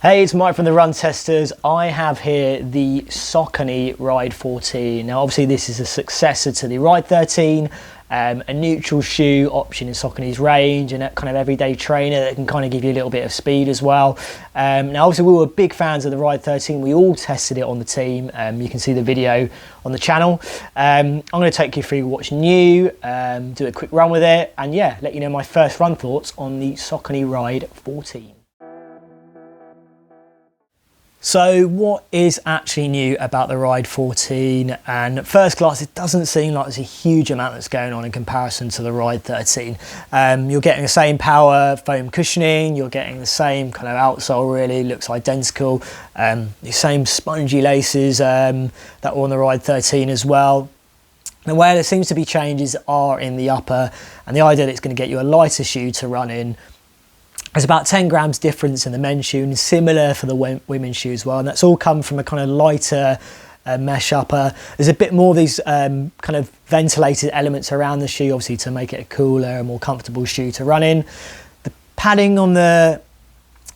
Hey, it's Mike from the Run Testers. I have here the Saucony Ride 14. Now obviously this is a successor to the Ride 13, a neutral shoe option in Saucony's range and a kind of everyday trainer that can kind of give you a little bit of speed as well. Now obviously we were big fans of the Ride 13. We all tested it on the team. You can see the video on the channel. I'm going to take you through what's new, do a quick run with it, and yeah, let you know my first run thoughts on the Saucony Ride 14. So what is actually new about the Ride 14? And at first glance, it doesn't seem like there's a huge amount that's going on in comparison to the Ride 13. You're getting the same power foam cushioning, you're getting the same kind of outsole, really looks identical. The same spongy laces that were on the Ride 13 as well. And where there seems to be changes are in the upper, and the idea that it's going to get you a lighter shoe to run in. There's about 10 grams difference in the men's shoe, and similar for the women's shoe as well. And that's all come from a kind of lighter mesh upper. There's a bit more of these kind of ventilated elements around the shoe, obviously to make it a cooler and more comfortable shoe to run in. The padding on the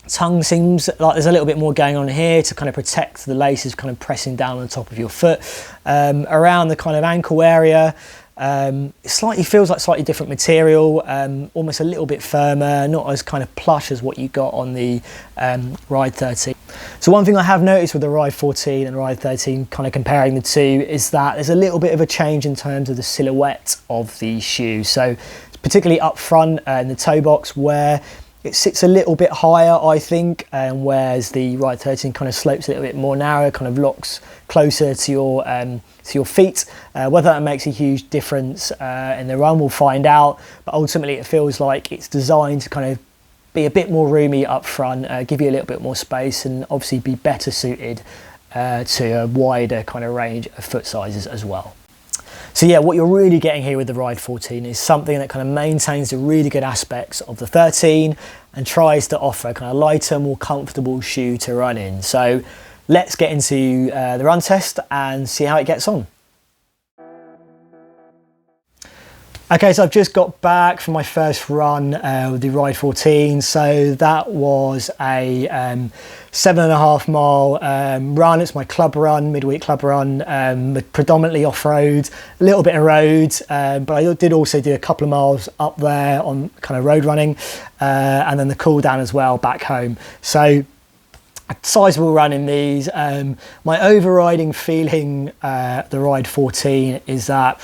tongue seems like there's a little bit more going on here to kind of protect the laces kind of pressing down on the top of your foot. Around the kind of ankle area, it slightly feels like slightly different material, almost a little bit firmer, not as kind of plush as what you got on the Ride 13. So one thing I have noticed with the Ride 14 and Ride 13, kind of comparing the two, is that there's a little bit of a change in terms of the silhouette of the shoe. So particularly up front in the toe box, where it sits a little bit higher, I think, whereas the Ride 13 kind of slopes a little bit more narrow, kind of locks closer to your feet. Whether that makes a huge difference in the run, we'll find out. But ultimately, it feels like it's designed to kind of be a bit more roomy up front, give you a little bit more space, and obviously be better suited to a wider kind of range of foot sizes as well. So yeah, what you're really getting here with the Ride 14 is something that kind of maintains the really good aspects of the 13 and tries to offer a kind of lighter, more comfortable shoe to run in. So let's get into the run test and see how it gets on. Okay, so I've just got back from my first run with the Ride 14. So that was a 7.5 mile run. It's my club run, midweek club run, predominantly off-road, a little bit of road, but I did also do a couple of miles up there on kind of road running, and then the cool down as well back home. So a sizable run in these. My overriding feeling, the Ride 14, is that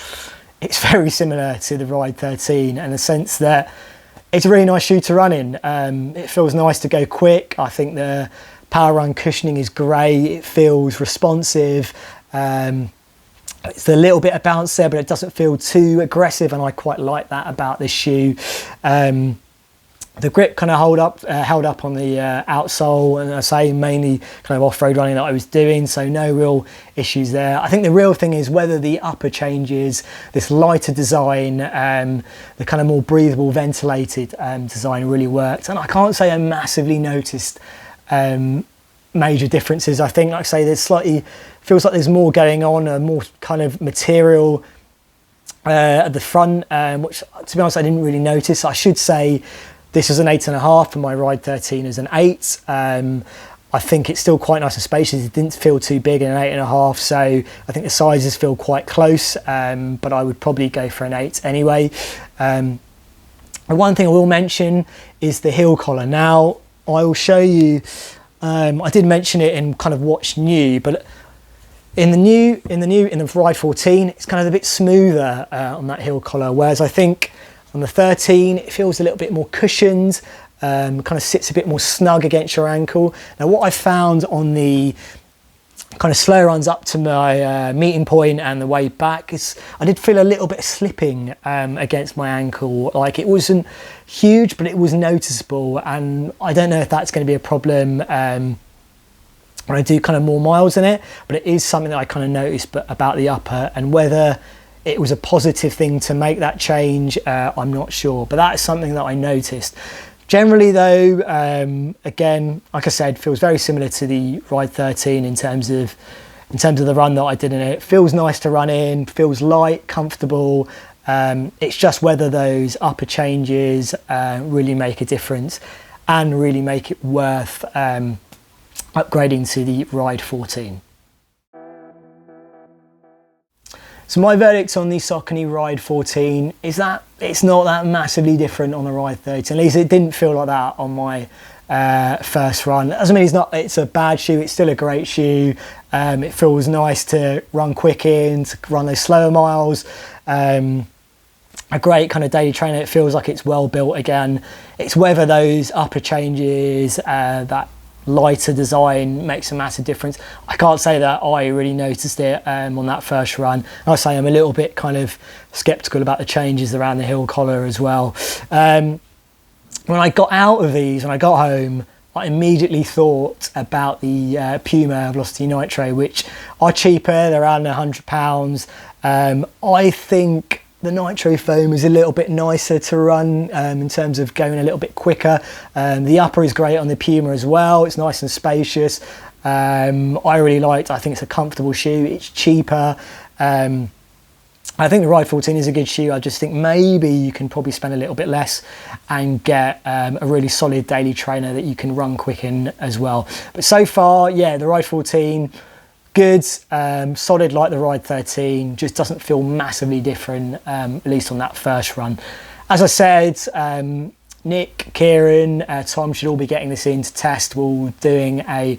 it's very similar to the Ride 13 in the sense that it's a really nice shoe to run in. It feels nice to go quick. I think the PWRRRUN cushioning is great. It feels responsive. It's a little bit of bounce there, but it doesn't feel too aggressive, and I quite like that about this shoe. The grip kind of held up on the outsole, and I say mainly kind of off-road running that I was doing, so no real issues there. I think the real thing is whether the upper changes, this lighter design, the kind of more breathable, ventilated design really worked. And I can't say I massively noticed major differences. I think, like I say, there's slightly, feels like there's more going on, more kind of material at the front, which to be honest I didn't really notice. I should say this is an 8.5 and my Ride 13 is an 8. I think it's still quite nice and spacious. It didn't feel too big in an 8.5, so I think the sizes feel quite close, but I would probably go for an 8 anyway. And one thing I will mention is the heel collar. Now I will show you, I did mention it in kind of what's new, but in the Ride 14, it's kind of a bit smoother on that heel collar, whereas I think on the 13, it feels a little bit more cushioned, kind of sits a bit more snug against your ankle. Now, what I found on the kind of slow runs up to my meeting point and the way back is I did feel a little bit of slipping against my ankle. Like, it wasn't huge, but it was noticeable. And I don't know if that's going to be a problem when I do kind of more miles in it, but it is something that I kind of noticed about the upper, and whether it was a positive thing to make that change, I'm not sure, but that is something that I noticed. Generally though, again, like I said, feels very similar to the Ride 13 in terms of the run that I did in it. It feels nice to run in, feels light, comfortable. It's just whether those upper changes really make a difference and really make it worth upgrading to the Ride 14. So my verdict on the Saucony Ride 14 is that it's not that massively different on the Ride 13. At least it didn't feel like that on my first run. That doesn't mean it's a bad shoe, it's still a great shoe. It feels nice to run quick in, to run those slower miles. A great kind of daily trainer. It feels like it's well built again. It's whether those upper changes, that lighter design makes a massive difference. I can't say that I really noticed it on that first run. I'll say I'm a little bit kind of skeptical about the changes around the heel collar as well. When I got out of these, when I got home, I immediately thought about the Puma Velocity Nitro, which are cheaper, they're around £100. I think the Nitro foam is a little bit nicer to run in terms of going a little bit quicker. The upper is great on the Puma as well. It's nice and spacious. I really liked it. I think it's a comfortable shoe. It's cheaper. I think the Ride 14 is a good shoe. I just think maybe you can probably spend a little bit less and get a really solid daily trainer that you can run quick in as well. But so far, yeah, the Ride 14, good, solid like the Ride 13, just doesn't feel massively different, at least on that first run. As I said, Nick, Kieran, Tom should all be getting this in to test. We're doing a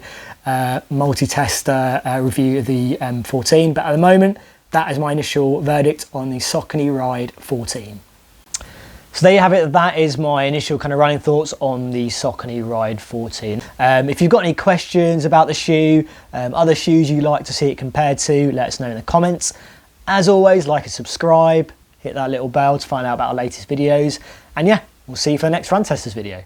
multi-tester review of the 14, but at the moment, that is my initial verdict on the Saucony Ride 14. So there you have it, that is my initial kind of running thoughts on the Saucony Ride 14. If you've got any questions about the shoe, other shoes you'd like to see it compared to, let us know in the comments. As always, like and subscribe, hit that little bell to find out about our latest videos. And yeah, we'll see you for the next Run Testers video.